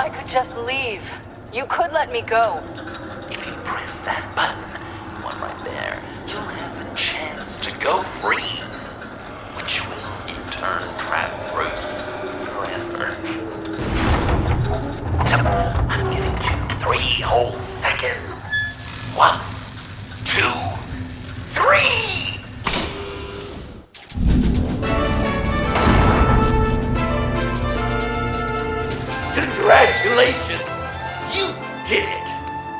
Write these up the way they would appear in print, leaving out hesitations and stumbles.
I could just leave. You could let me go. If you press that button, one right there, you'll have the chance to go free, which will in turn trap Bruce forever. So, I'm giving you 3 whole seconds. 1, 2, 3! Congratulations! You did it!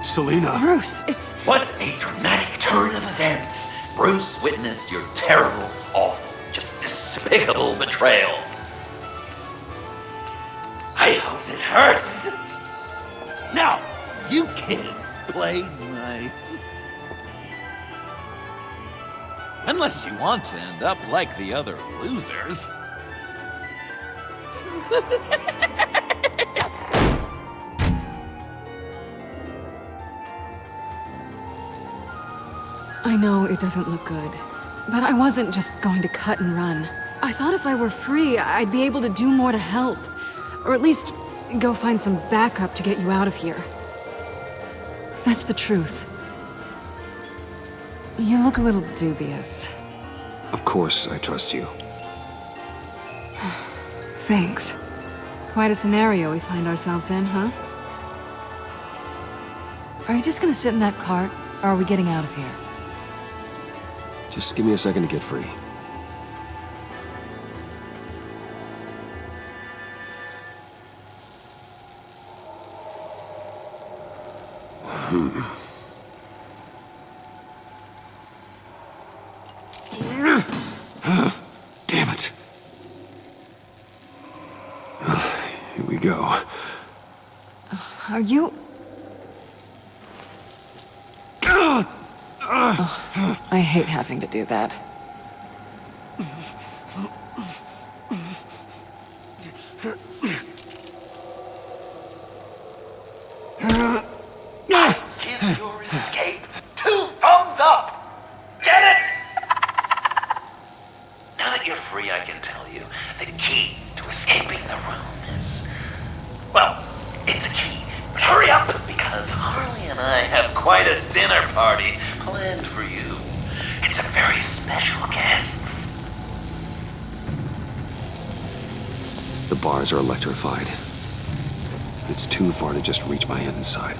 Selina. Bruce, it's... What a dramatic turn of events! Bruce witnessed your terrible, awful, just despicable betrayal. I hope it hurts! Now, you kids play nice. Unless you want to end up like the other losers. I know it doesn't look good, but I wasn't just going to cut and run. I thought if I were free, I'd be able to do more to help. Or at least, go find some backup to get you out of here. That's the truth. You look a little dubious. Of course, I trust you. Thanks. Quite a scenario we find ourselves in, huh? Are you just gonna sit in that cart, or are we getting out of here? Just give me a second to get free. Damn it. Here we go. Are you... Oh, I hate having to do that. Give your escape 2 thumbs up! Get it? Now that you're free, I can tell you the key to escaping the room is... Well, it's a key, but hurry up, because Harley and I have quite a dinner party planned for you. It's a very special guest. The bars are electrified. It's too far to just reach my hand inside.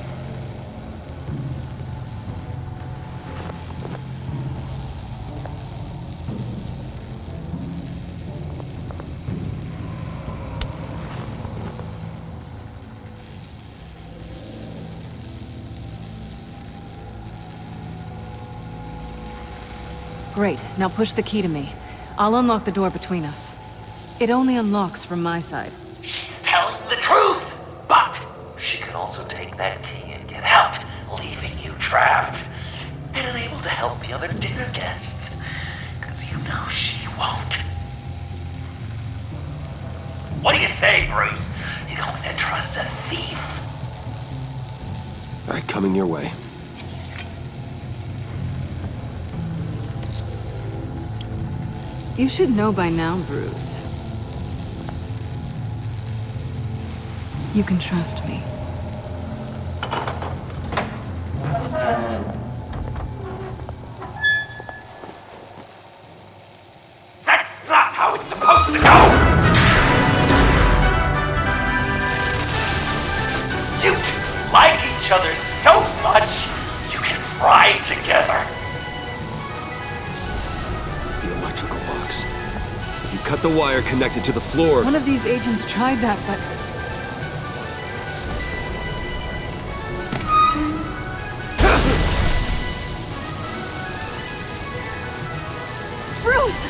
Great, now push the key to me. I'll unlock the door between us. It only unlocks from my side. She's telling the truth, but she can also take that key and get out, leaving you trapped and unable to help the other dinner guests, because you know she won't. What do you say, Bruce? You going to trust a thief? All right, coming your way. You should know by now, Bruce. You can trust me. That's not how it's supposed to go! You two like each other so much, you can fry together. The electrical box. You cut the wire connected to the floor. One of these agents tried that, but... Bruce!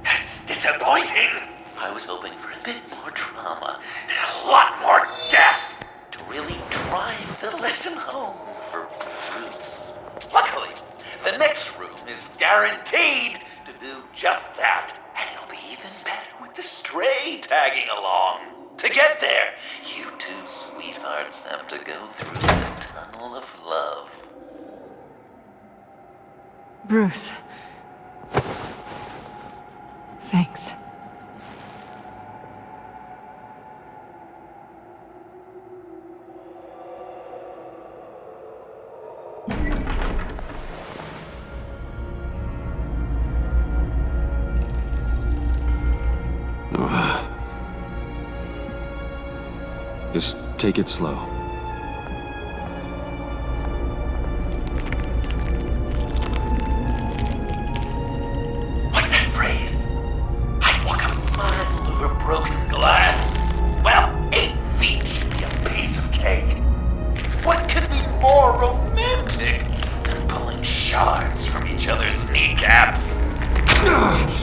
That's disappointing. I was hoping for a bit more drama and a lot more death to really drive the lesson home for Bruce. Luckily, the next room is guaranteed to do just that, and it'll be even better with the stray tagging along. To get there, you two sweethearts have to go through it. tunnel of love. Bruce. Thanks. Just take it slow. What's that phrase? I'd walk a mile over broken glass. Well, 8 feet should be a piece of cake. What could be more romantic than pulling shards from each other's kneecaps?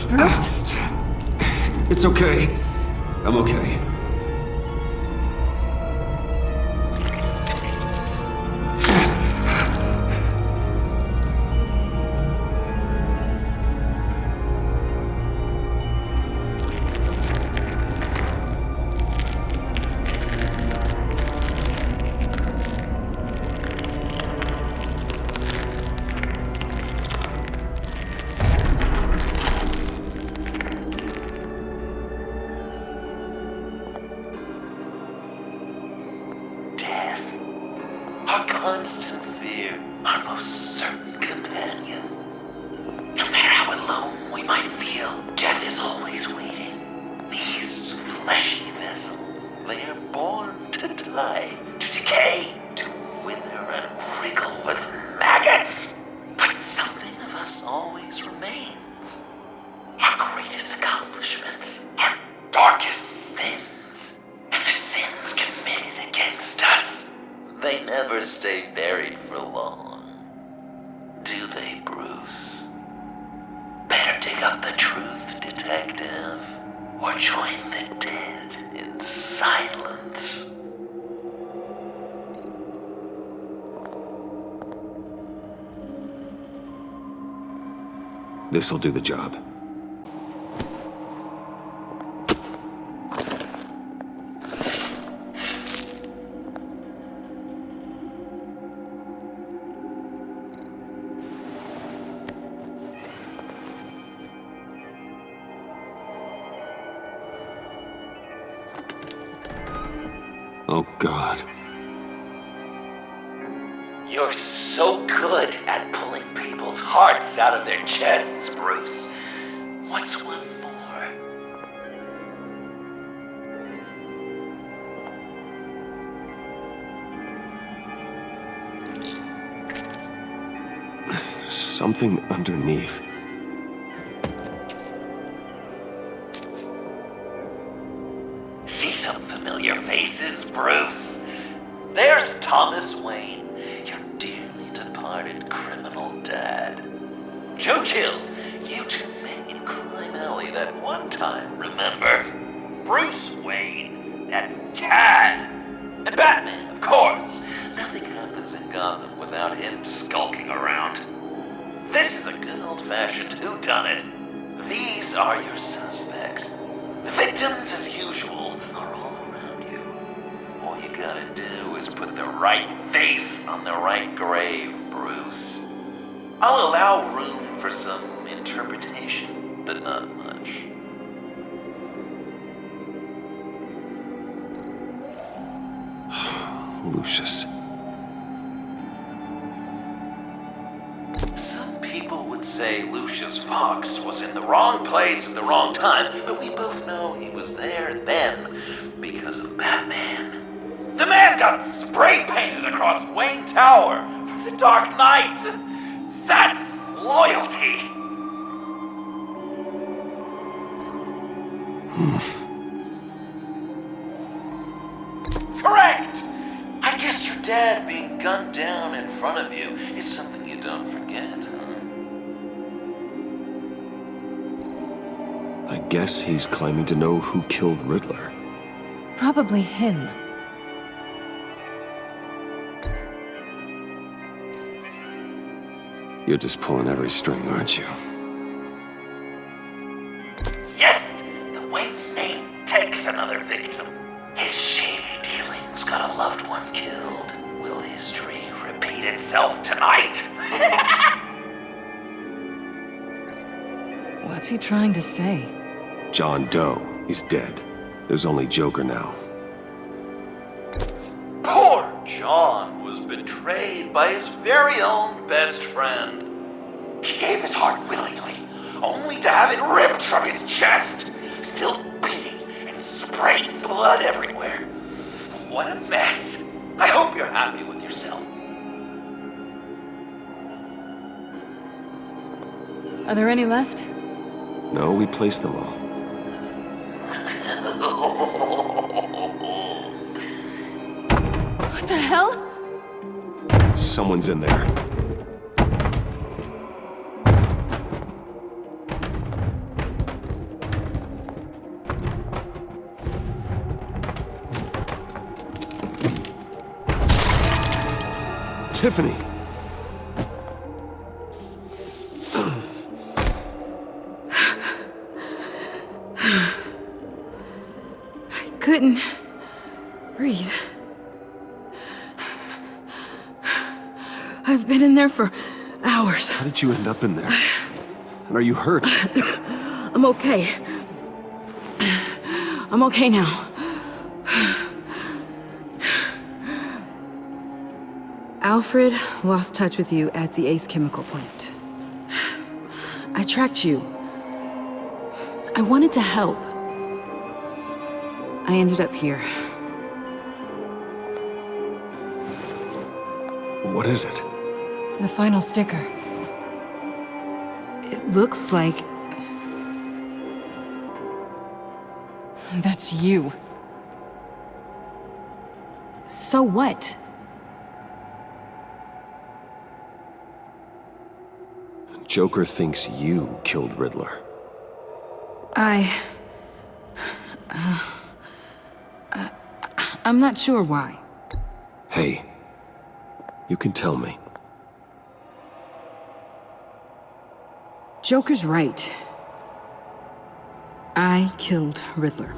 Bruce? It's okay. I'm okay. Our constant fear, our most certain companion. No matter how alone we might feel, death is always waiting. These fleshy vessels, they are born to die, to decay, to wither and wriggle with maggots. But something of us always remains. Our greatest accomplishments, our darkest sins, and the sins committed against us. They never stay buried for long. Do they, Bruce? Better dig up the truth, detective, or join the dead in silence. This'll do the job. Oh, God. You're so good at pulling people's hearts out of their chests, Bruce. What's one more? Something underneath. See some familiar faces, Bruce? There's Thomas Wayne, your dearly departed criminal dad. Joe Chill, you two met in Crime Alley that one time, remember? Bruce Wayne, that cad. And Batman, of course. Nothing happens in Gotham without him skulking around. This is a good old-fashioned whodunit. These are your suspects. The victims, as usual, are all around you. All you gotta do is put the right face on the right grave, Bruce. I'll allow room for some interpretation, but not much. Lucius. Some people would say Lucius Fox was in the wrong place at the wrong time, but we both know he was there then because of Batman. The man got spray painted across Wayne Tower for the Dark Knight. That's loyalty. Correct! I guess your dad being gunned down in front of you is something you don't forget, huh? I guess he's claiming to know who killed Riddler. Probably him. You're just pulling every string, aren't you? Yes! The Wayne name takes another victim. His shady dealings got a loved one killed. Will history yourself tonight. What's he trying to say? John Doe, he's dead. There's only Joker now. Poor John was betrayed by his very own best friend. He gave his heart willingly, only to have it ripped from his chest, still beating and spraying blood everywhere. What a mess. I hope you're happy with yourself. Are there any left? No, we placed them all. What the hell? Someone's in there. Tiffany! I couldn't breathe. I've been in there for hours. How did you end up in there? And are you hurt? I'm okay. I'm okay now. Alfred lost touch with you at the Ace Chemical plant. I tracked you. I wanted to help. I ended up here. What is it? The final sticker. It looks like... That's you. So what? Joker thinks you killed Riddler. I'm not sure why. Hey, you can tell me. Joker's right. I killed Riddler.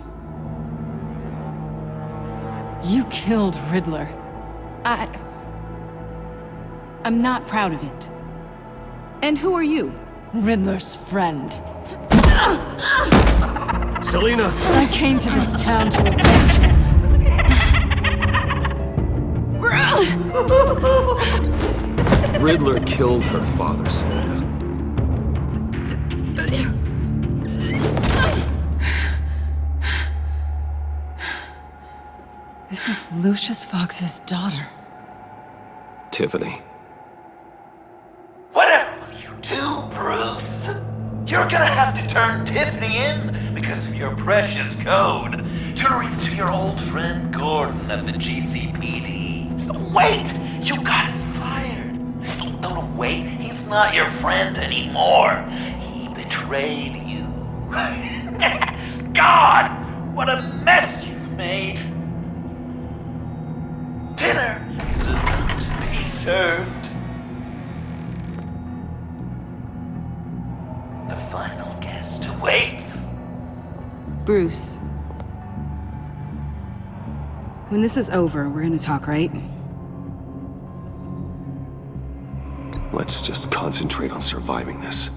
You killed Riddler. I'm not proud of it. And who are you? Riddler's friend. Selina! I came to this town to avenge him. Riddler killed her father, Selina. This is Lucius Fox's daughter. Tiffany. Whatever will you do, Bruce? You're gonna have to turn Tiffany in because of your precious code. Turn her into your old friend Gordon at the GCPD. Wait! You got him fired. No, wait. He's not your friend anymore. He betrayed you. God! What a mess you've made. Dinner is about to be served. The final guest waits. Bruce. When this is over, we're gonna talk, right? Let's just concentrate on surviving this.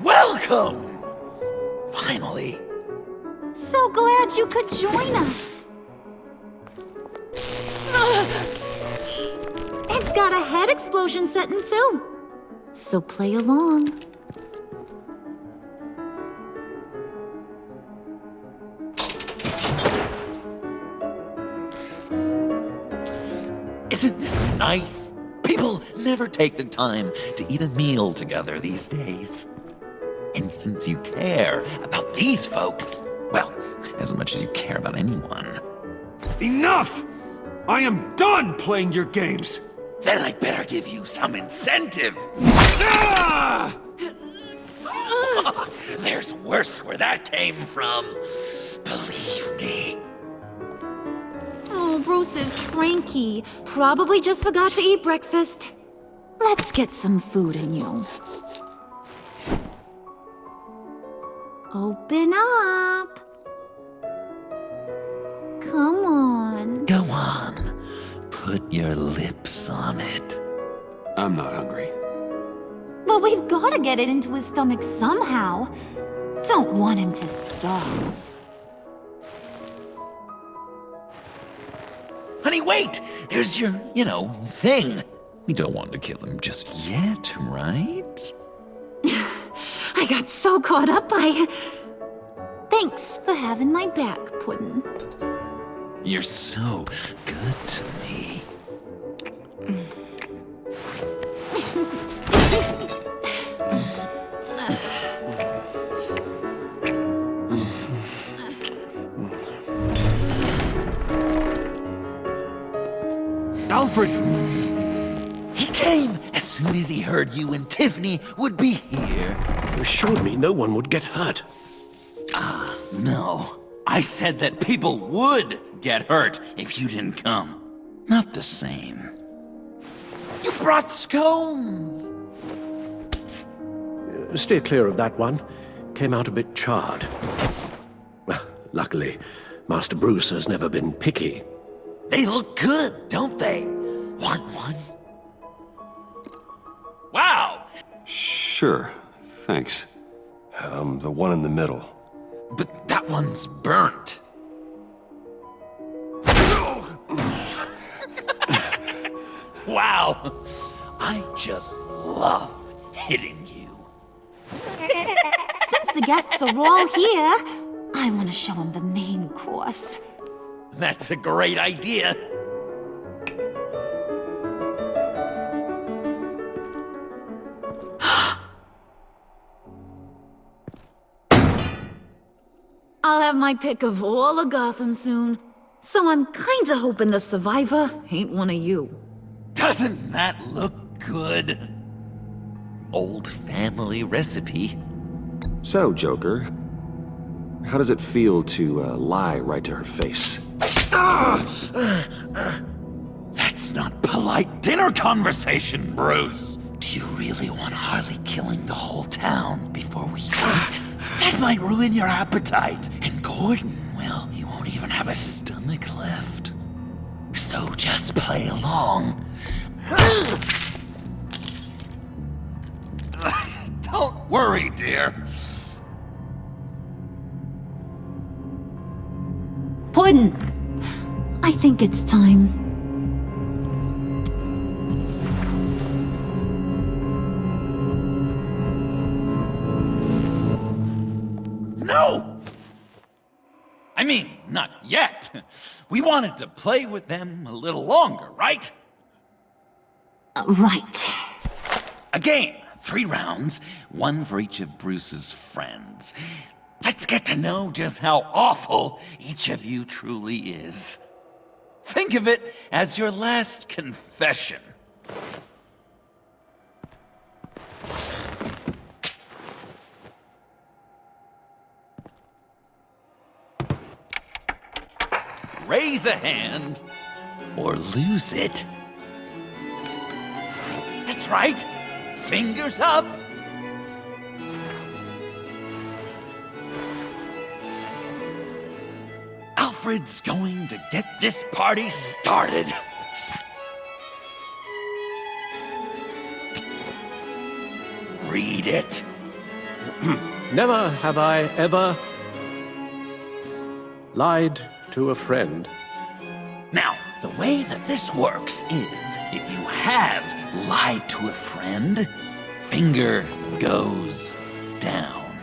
Welcome! Finally. So glad you could join us. It's got a head explosion setting too. So play along. Isn't this nice? People never take the time to eat a meal together these days. And since you care about these folks, well, as much as you care about anyone, Enough! I am done playing your games! then I better give you some incentive. Ah! There's worse where that came from. Believe me. Oh, Bruce is cranky. Probably just forgot to eat breakfast. Let's get some food in you. Open up. Come on. Go on. Put your lips on it. I'm not hungry. But we've got to get it into his stomach somehow. Don't want him to starve. Honey, wait! There's your, thing. We don't want to kill him just yet, right? I got so caught up by... Thanks for having my back, Puddin'. You're so good to me. Alfred! He came as soon as he heard you and Tiffany would be here. You assured me no one would get hurt. No, I said that people would get hurt if you didn't come. Not the same. You brought scones! Steer clear of that one. Came out a bit charred. Well, luckily, Master Bruce has never been picky. They look good, don't they? Want one? Wow! Sure, thanks. The one in the middle. But that one's burnt. Wow! I just love hitting you. Since the guests are all here, I want to show them the main course. That's a great idea. I'll have my pick of all of Gotham soon, so I'm kinda hoping the survivor ain't one of you. Doesn't that look good? Old family recipe. So, Joker, how does it feel to lie right to her face? That's not polite dinner conversation, Bruce. Do you really want Harley killing the whole town before we eat? That might ruin your appetite. And Gordon, well, he won't even have a stomach left. So just play along. Don't worry, dear. Puddin', I think it's time. No! I mean, not yet. We wanted to play with them a little longer, right? Right. A game, 3 rounds, 1 for each of Bruce's friends. Let's get to know just how awful each of you truly is. Think of it as your last confession. Raise a hand, or lose it. That's right. Fingers up. Alfred's going to get this party started. Read it. Never have I ever lied to a friend. Now, the way that this works is, if you have lied to a friend, finger goes down.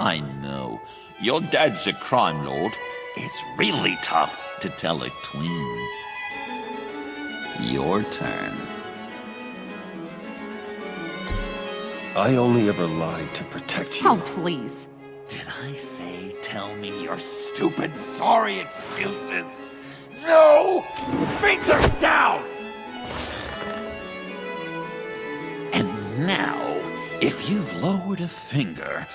I know, your dad's a crime lord. It's really tough to tell a tween. Your turn. I only ever lied to protect you. Oh, please. Did I say tell me your stupid sorry excuses? No! Finger down! And now, if you've lowered a finger,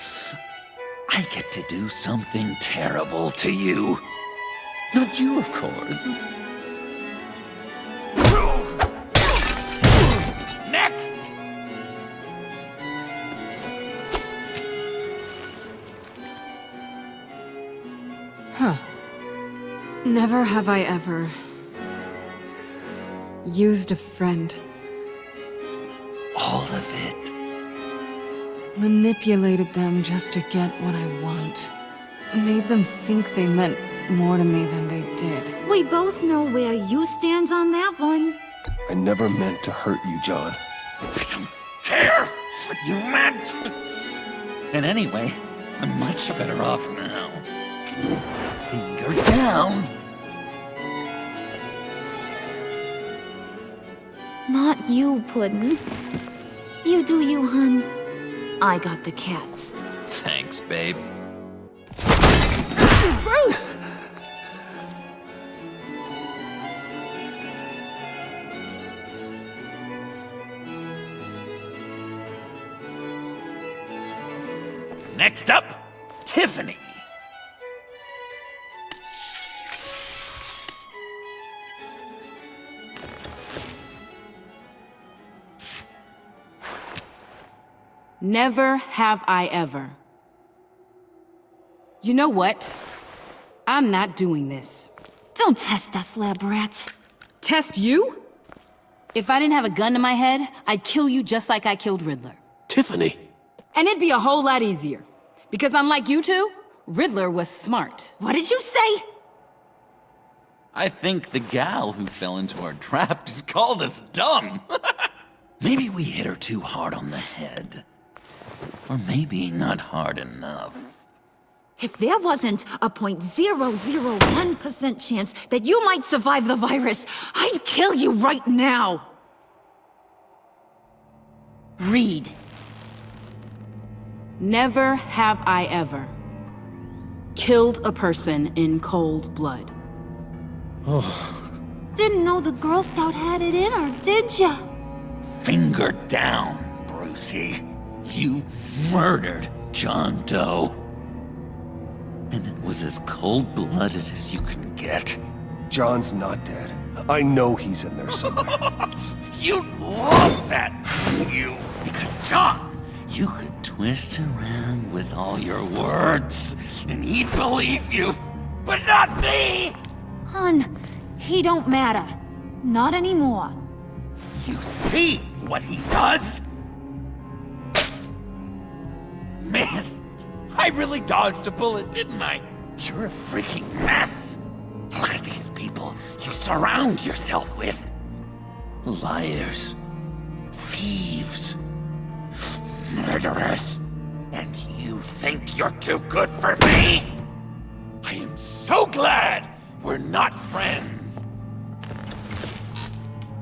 I get to do something terrible to you. Not you, of course. Next! Never have I ever used a friend. All of it. Manipulated them just to get what I want. Made them think they meant more to me than they did. We both know where you stand on that one. I never meant to hurt you, John. I don't care what you meant. And anyway, I'm much better off now. Finger down. Not you, Puddin'. You do you, hun. I got the cats. Thanks, babe. Bruce! Next up, Tiffany. Never have I ever. You know what? I'm not doing this. Don't test us, lab rat. Test you? If I didn't have a gun to my head, I'd kill you just like I killed Riddler. Tiffany! And it'd be a whole lot easier. Because unlike you two, Riddler was smart. What did you say? I think the gal who fell into our trap just called us dumb. Maybe we hit her too hard on the head. Or maybe not hard enough. If there wasn't a 0.001% chance that you might survive the virus, I'd kill you right now. Read. Never have I ever killed a person in cold blood. Didn't know the Girl Scout had it in her, did ya? Finger down, Brucey. You murdered John Doe. And it was as cold-blooded as you can get. John's not dead. I know he's in there somewhere. You'd love that, you. Because, John, you could twist around with all your words, and he'd believe you. But not me! Hun, he don't matter. Not anymore. You see what he does? Man, I really dodged a bullet, didn't I? You're a freaking mess. Look at these people you surround yourself with. Liars, thieves, murderers. And you think you're too good for me? I am so glad we're not friends.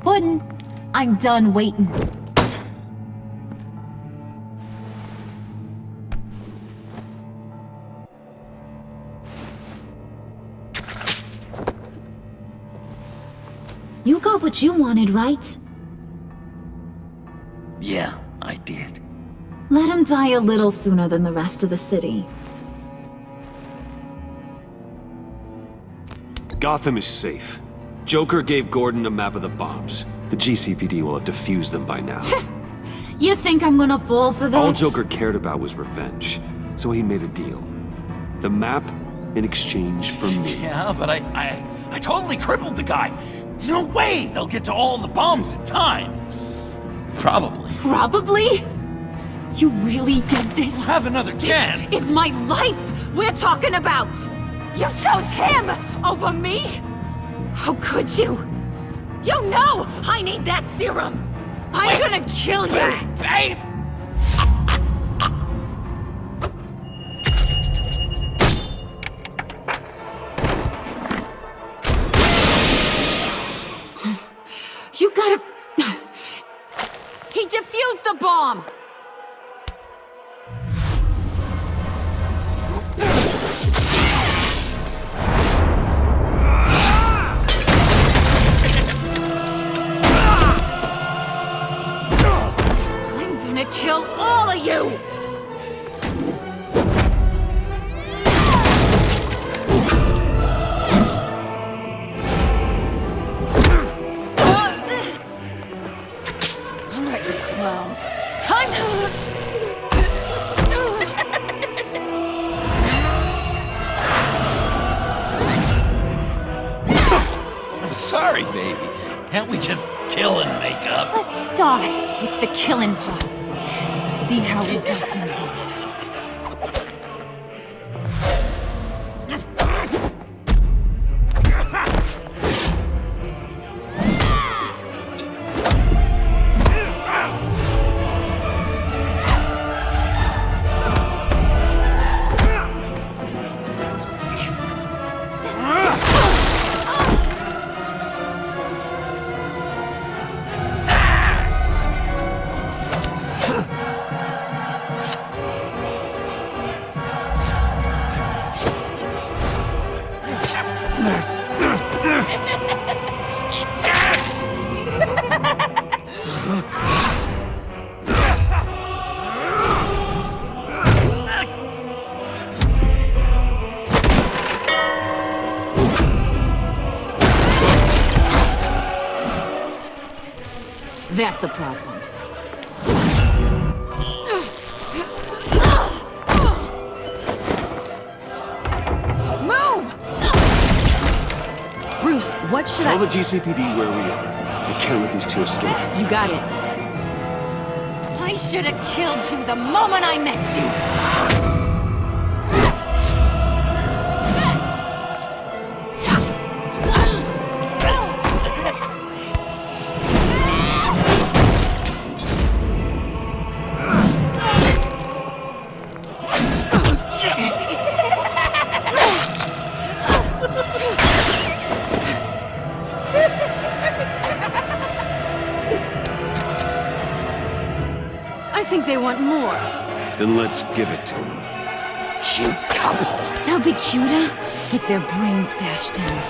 Puddin', I'm done waiting. You got what you wanted, right? Yeah, I did. Let him die a little sooner than the rest of the city. Gotham is safe. Joker gave Gordon a map of the bombs. The GCPD will have defused them by now. You think I'm gonna fall for that? All Joker cared about was revenge, so he made a deal. The map in exchange for me. Yeah, but I totally crippled the guy. No way they'll get to all the bombs in time. Probably. Probably? You really did this? We'll have another chance. This is my life we're talking about! You chose him over me? How could you? You know I need that serum! I'm gonna kill you! Babe! You gotta... He defused the bomb! gonna kill all of you! All right, you clowns. Time to... I'm sorry, baby. Can't we just kill and make up? Let's start with the killing part. See how we go from there. That's a problem. Move! Bruce, what should Tell the GCPD where we are. We can't let these two escape. You got it. I should have killed you the moment I met you! I think they want more. Then let's give it to them. Cute couple. They'll be cuter with their brains bashed in.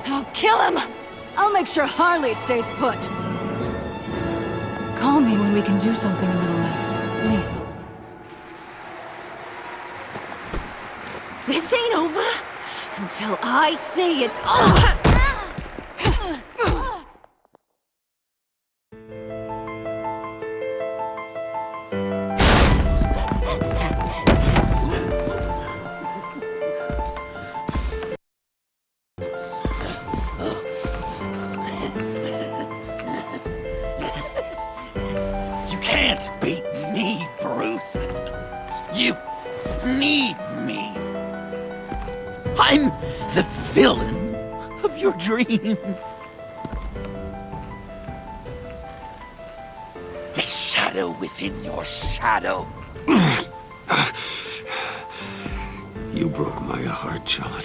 I'll kill him! I'll make sure Harley stays put. Call me when we can do something a little less lethal. This ain't over until I say it's over! You can't beat me, Bruce. You need me. I'm the villain of your dreams. The shadow within your shadow. You broke my heart, John.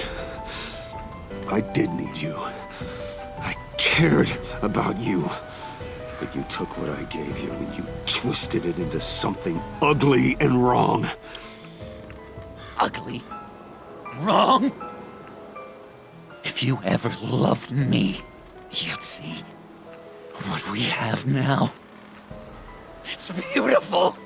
I did need you. I cared about you. But you took what I gave you and you twisted it into something ugly and wrong. Ugly? Wrong? If you ever loved me, you'd see what we have now. It's beautiful.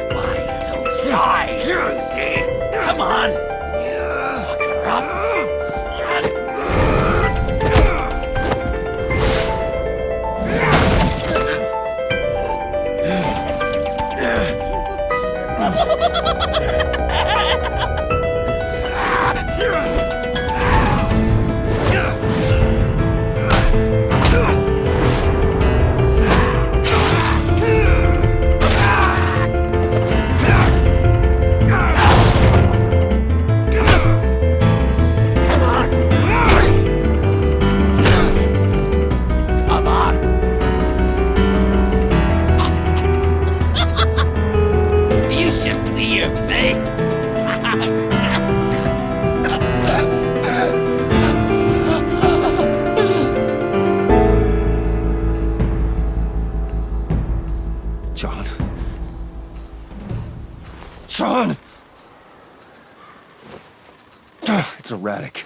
Why so shy, Lucy? Come on. You should see your face. John. John! It's erratic.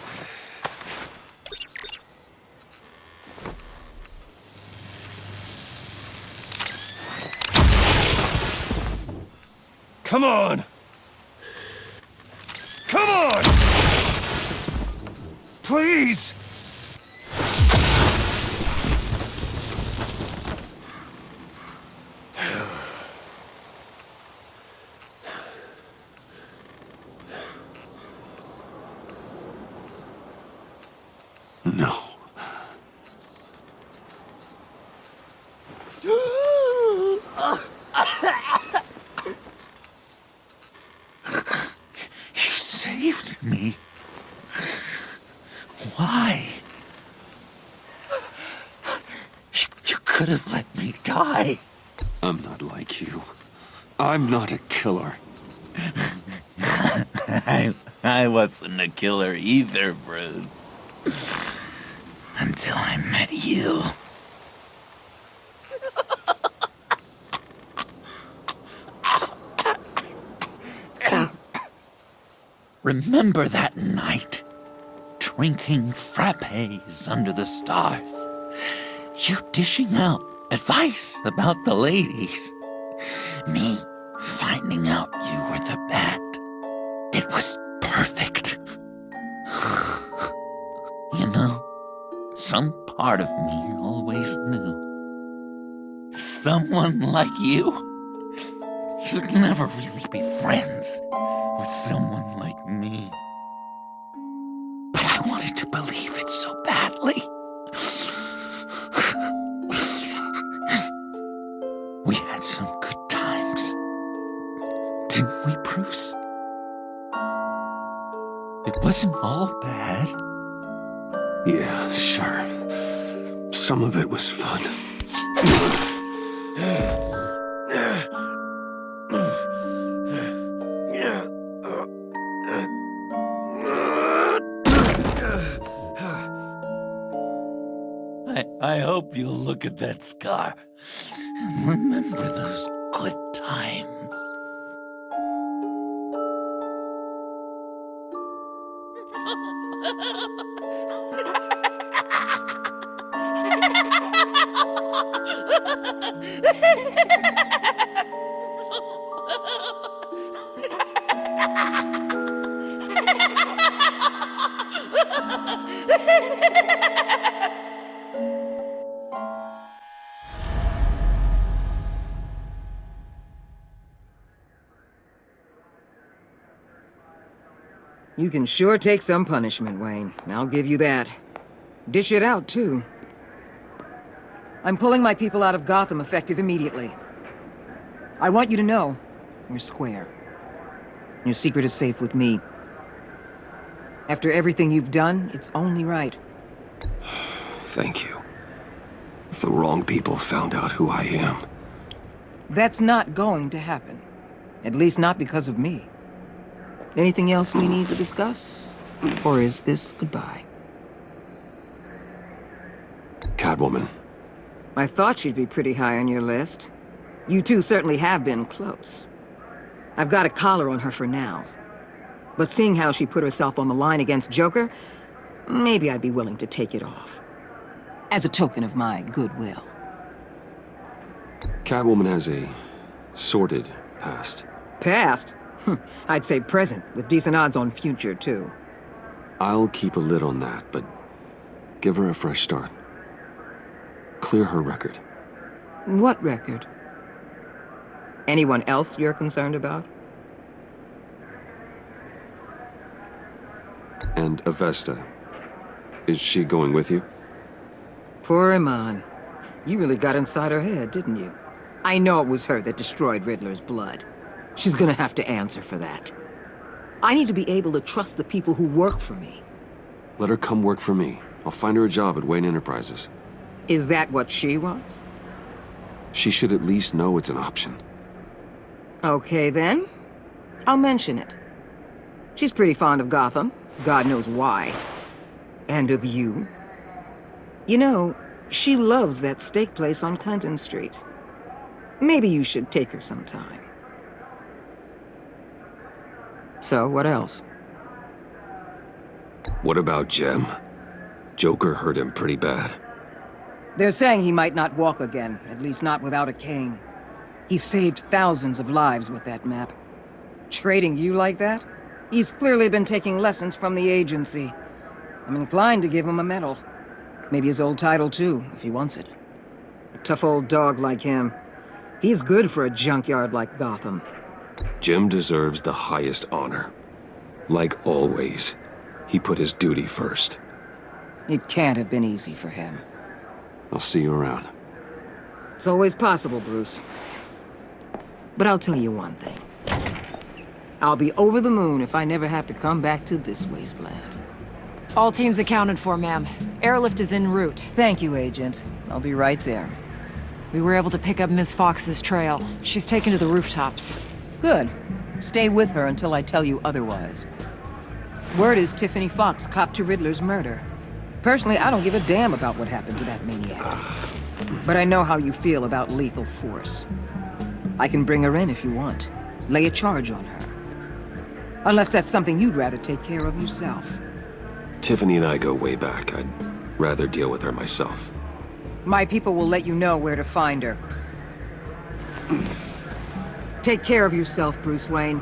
Come on! Come on! Please! No. You saved me. Why? You could have let me die. I'm not like you. I'm not a killer. I wasn't a killer either, Bruce. Until I met you. Remember that night? Drinking frappes under the stars. You dishing out advice about the ladies. Me finding out you were the bat. It was perfect. You know, some part of me always knew. Someone like you, you'd never really be friends with someone like me. But I wanted to believe it so badly. We had some good times, didn't we, Bruce? It wasn't all bad. Yeah, sure. Some of it was fun. I hope you'll look at that scar and remember those good times. You can sure take some punishment, Wayne. I'll give you that. Dish it out, too. I'm pulling my people out of Gotham effective immediately. I want you to know, we're square. Your secret is safe with me. After everything you've done, it's only right. Thank you. If the wrong people found out who I am. That's not going to happen. At least not because of me. Anything else we need to discuss? Or is this goodbye? Catwoman. I thought she'd be pretty high on your list. You two certainly have been close. I've got a collar on her for now. But seeing how she put herself on the line against Joker, maybe I'd be willing to take it off. As a token of my goodwill. Catwoman has a sordid past. Past? I'd say present, with decent odds on future, too. I'll keep a lid on that, but give her a fresh start. Clear her record. What record? Anyone else you're concerned about? And Avesta, is she going with you? Poor Iman. You really got inside her head, didn't you? I know it was her that destroyed Riddler's blood. She's gonna have to answer for that. I need to be able to trust the people who work for me. Let her come work for me. I'll find her a job at Wayne Enterprises. Is that what she wants? She should at least know it's an option. Okay, then. I'll mention it. She's pretty fond of Gotham. God knows why. And of you. You know, she loves that steak place on Clinton Street. Maybe you should take her sometime. So, what else? What about Jem? Joker hurt him pretty bad. They're saying he might not walk again, at least not without a cane. He saved thousands of lives with that map. Trading you like that? He's clearly been taking lessons from the agency. I'm inclined to give him a medal. Maybe his old title too, if he wants it. A tough old dog like him. He's good for a junkyard like Gotham. Jem deserves the highest honor. Like always, he put his duty first. It can't have been easy for him. I'll see you around. It's always possible, Bruce. But I'll tell you one thing. I'll be over the moon if I never have to come back to this wasteland. All teams accounted for, ma'am. Airlift is en route. Thank you, Agent. I'll be right there. We were able to pick up Miss Fox's trail. She's taken to the rooftops. Good. Stay with her until I tell you otherwise. Word is Tiffany Fox copped to Riddler's murder. Personally, I don't give a damn about what happened to that maniac. But I know how you feel about lethal force. I can bring her in if you want. Lay a charge on her. Unless that's something you'd rather take care of yourself. Tiffany and I go way back. I'd rather deal with her myself. My people will let you know where to find her. Take care of yourself, Bruce Wayne.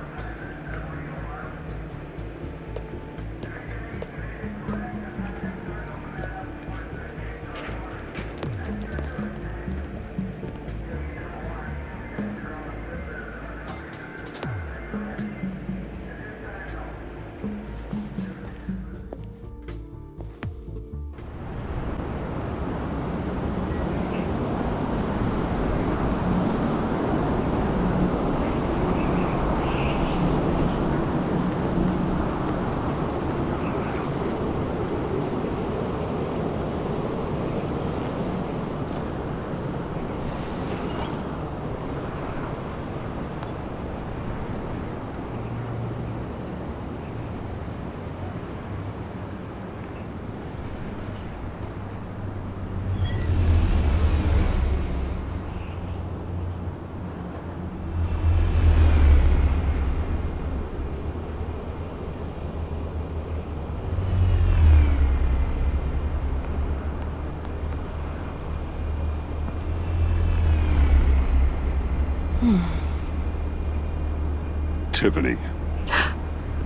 Tiffany,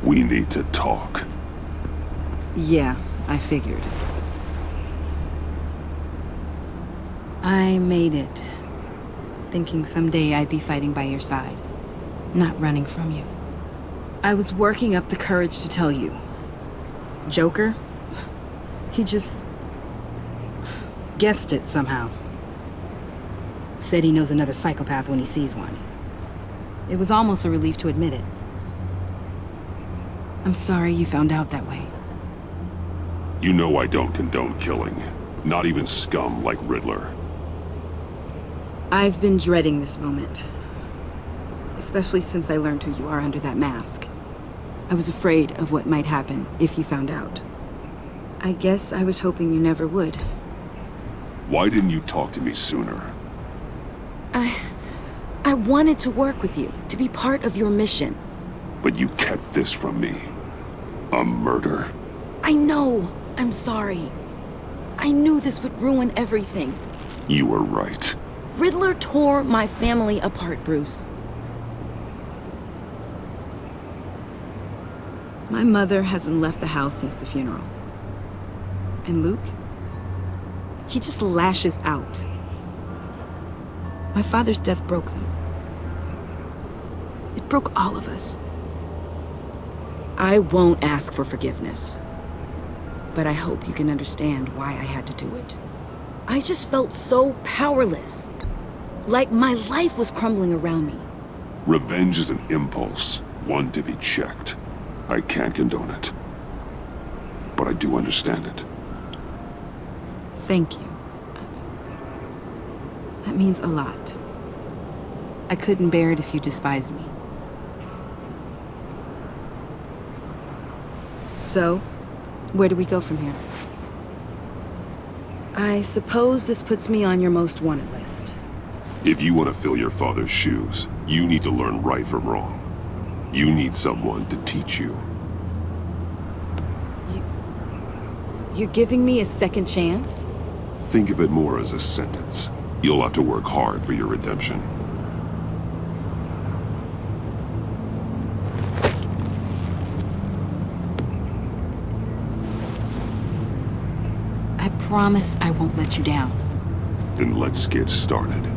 we need to talk. Yeah, I figured. I made it, thinking someday I'd be fighting by your side, not running from you. I was working up the courage to tell you. Joker? He just guessed it somehow. Said he knows another psychopath when he sees one. It was almost a relief to admit it. I'm sorry you found out that way. You know I don't condone killing. Not even scum like Riddler. I've been dreading this moment. Especially since I learned who you are under that mask. I was afraid of what might happen if you found out. I guess I was hoping you never would. Why didn't you talk to me sooner? I wanted to work with you, to be part of your mission. But you kept this from me. A murder. I know. I'm sorry. I knew this would ruin everything. You were right. Riddler tore my family apart, Bruce. My mother hasn't left the house since the funeral. And Luke? He just lashes out. My father's death broke them. It broke all of us. I won't ask for forgiveness. But I hope you can understand why I had to do it. I just felt so powerless. Like my life was crumbling around me. Revenge is an impulse, one to be checked. I can't condone it. But I do understand it. Thank you. That means a lot. I couldn't bear it if you despised me. So, where do we go from here? I suppose this puts me on your most wanted list. If you want to fill your father's shoes, you need to learn right from wrong. You need someone to teach you. You're giving me a second chance? Think of it more as a sentence. You'll have to work hard for your redemption. I promise I won't let you down. Then let's get started.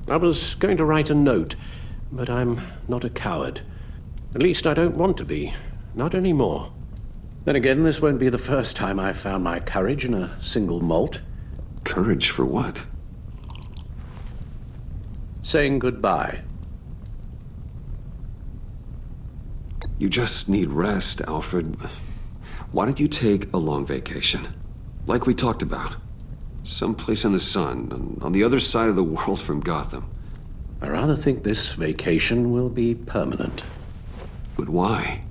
I was going to write a note, but I'm not a coward. At least I don't want to be. Not anymore. Then again, this won't be the first time I've found my courage in a single malt. Courage for what? Saying goodbye. You just need rest, Alfred. Why don't you take a long vacation? Like we talked about. Someplace in the sun, on the other side of the world from Gotham. I rather think this vacation will be permanent. But why?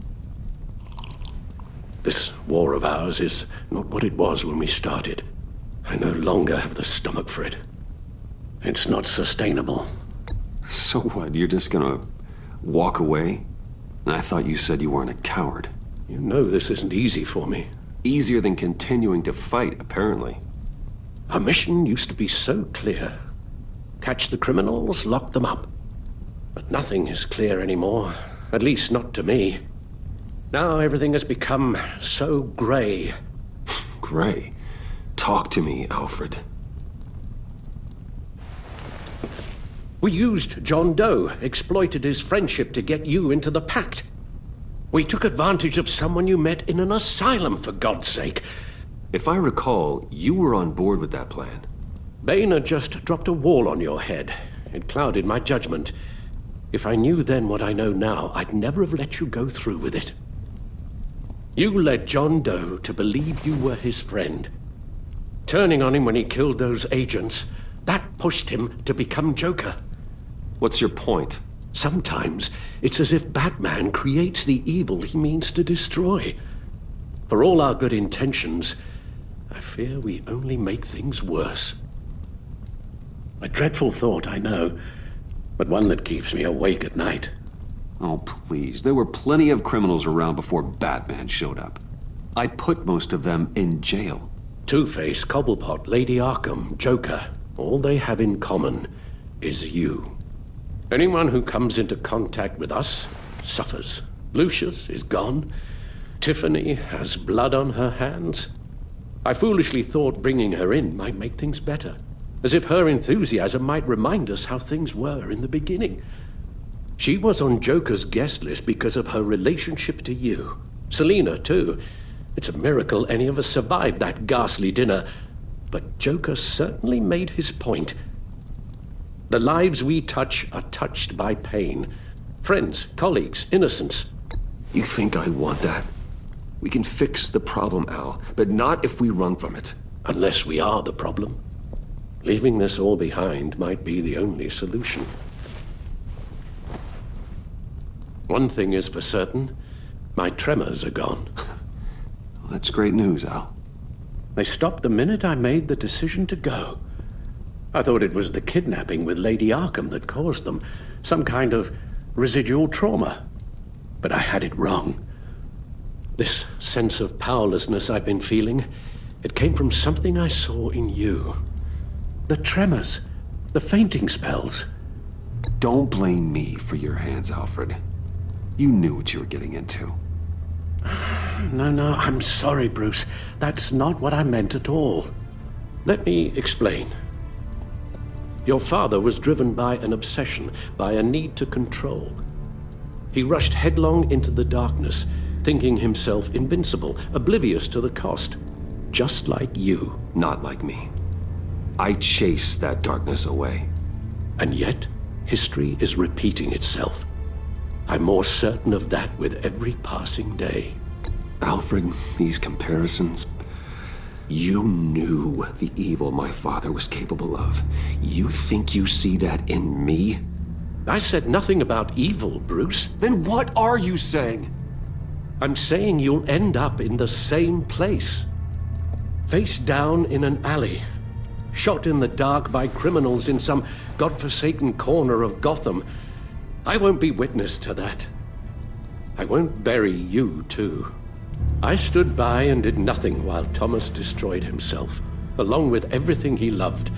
This war of ours is not what it was when we started. I no longer have the stomach for it. It's not sustainable. So what, you're just gonna walk away? I thought you said you weren't a coward. You know this isn't easy for me. Easier than continuing to fight, apparently. Our mission used to be so clear. Catch the criminals, lock them up. But nothing is clear anymore, at least not to me. Now everything has become so gray. Gray? Talk to me, Alfred. We used John Doe, exploited his friendship to get you into the pact. We took advantage of someone you met in an asylum, for God's sake. If I recall, you were on board with that plan. Boehner just dropped a wall on your head. It clouded my judgment. If I knew then what I know now, I'd never have let you go through with it. You led John Doe to believe you were his friend. Turning on him when he killed those agents, that pushed him to become Joker. What's your point? Sometimes it's as if Batman creates the evil he means to destroy. For all our good intentions, I fear we only make things worse. A dreadful thought, I know, but one that keeps me awake at night. Oh, please. There were plenty of criminals around before Batman showed up. I put most of them in jail. Two-Face, Cobblepot, Lady Arkham, Joker, all they have in common is you. Anyone who comes into contact with us suffers. Lucius is gone. Tiffany has blood on her hands. I foolishly thought bringing her in might make things better, as if her enthusiasm might remind us how things were in the beginning. She was on Joker's guest list because of her relationship to you. Selina, too. It's a miracle any of us survived that ghastly dinner. But Joker certainly made his point. The lives we touch are touched by pain. Friends, colleagues, innocents. You think I want that? We can fix the problem, Al, but not if we run from it. Unless we are the problem. Leaving this all behind might be the only solution. One thing is for certain, my tremors are gone. Well, that's great news, Al. They stopped the minute I made the decision to go. I thought it was the kidnapping with Lady Arkham that caused them, some kind of residual trauma. But I had it wrong. This sense of powerlessness I've been feeling, it came from something I saw in you. The tremors, the fainting spells. Don't blame me for your hands, Alfred. You knew what you were getting into. No, I'm sorry, Bruce. That's not what I meant at all. Let me explain. Your father was driven by an obsession, by a need to control. He rushed headlong into the darkness, thinking himself invincible, oblivious to the cost. Just like you. Not like me. I chased that darkness away. And yet, history is repeating itself. I'm more certain of that with every passing day. Alfred, these comparisons... You knew the evil my father was capable of. You think you see that in me? I said nothing about evil, Bruce. Then what are you saying? I'm saying you'll end up in the same place. Face down in an alley. Shot in the dark by criminals in some godforsaken corner of Gotham. I won't be witness to that. I won't bury you, too. I stood by and did nothing while Thomas destroyed himself, along with everything he loved.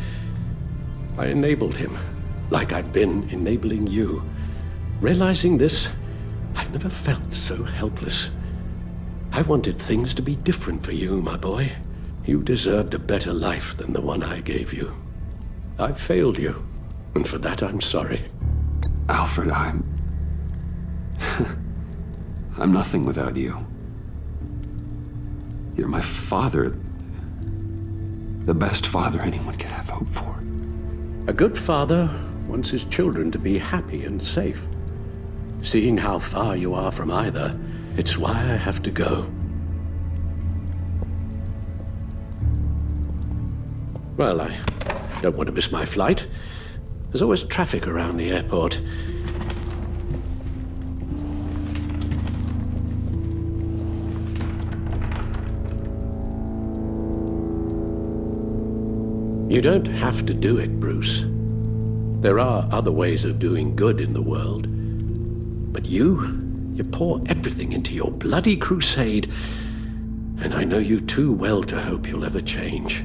I enabled him, like I'd been enabling you. Realizing this, I've never felt so helpless. I wanted things to be different for you, my boy. You deserved a better life than the one I gave you. I failed you, and for that I'm sorry. Alfred, I'm nothing without you. You're my father. The best father anyone could have hope for. A good father wants his children to be happy and safe. Seeing how far you are from either, it's why I have to go. Well, I don't want to miss my flight. There's always traffic around the airport. You don't have to do it, Bruce. There are other ways of doing good in the world. But you pour everything into your bloody crusade, and I know you too well to hope you'll ever change.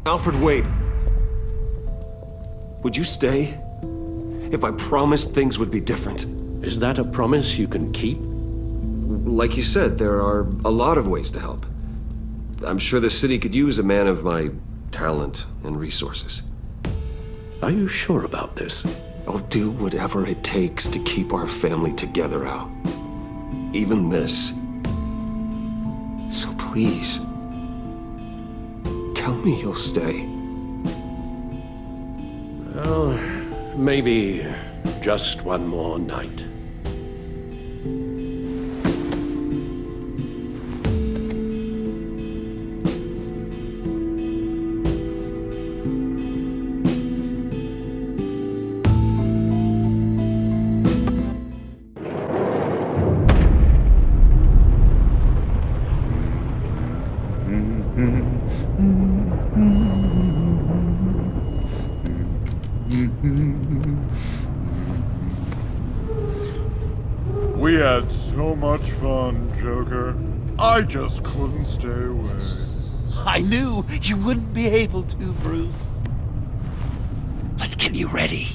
Alfred, wait. Would you stay? If I promised things would be different. Is that a promise you can keep? Like you said, there are a lot of ways to help. I'm sure the city could use a man of my talent and resources. Are you sure about this? I'll do whatever it takes to keep our family together, Al. Even this. So please, tell me you'll stay. Well, maybe just one more night. We had so much fun, Joker. I just couldn't stay away. I knew you wouldn't be able to, Bruce. Let's get you ready.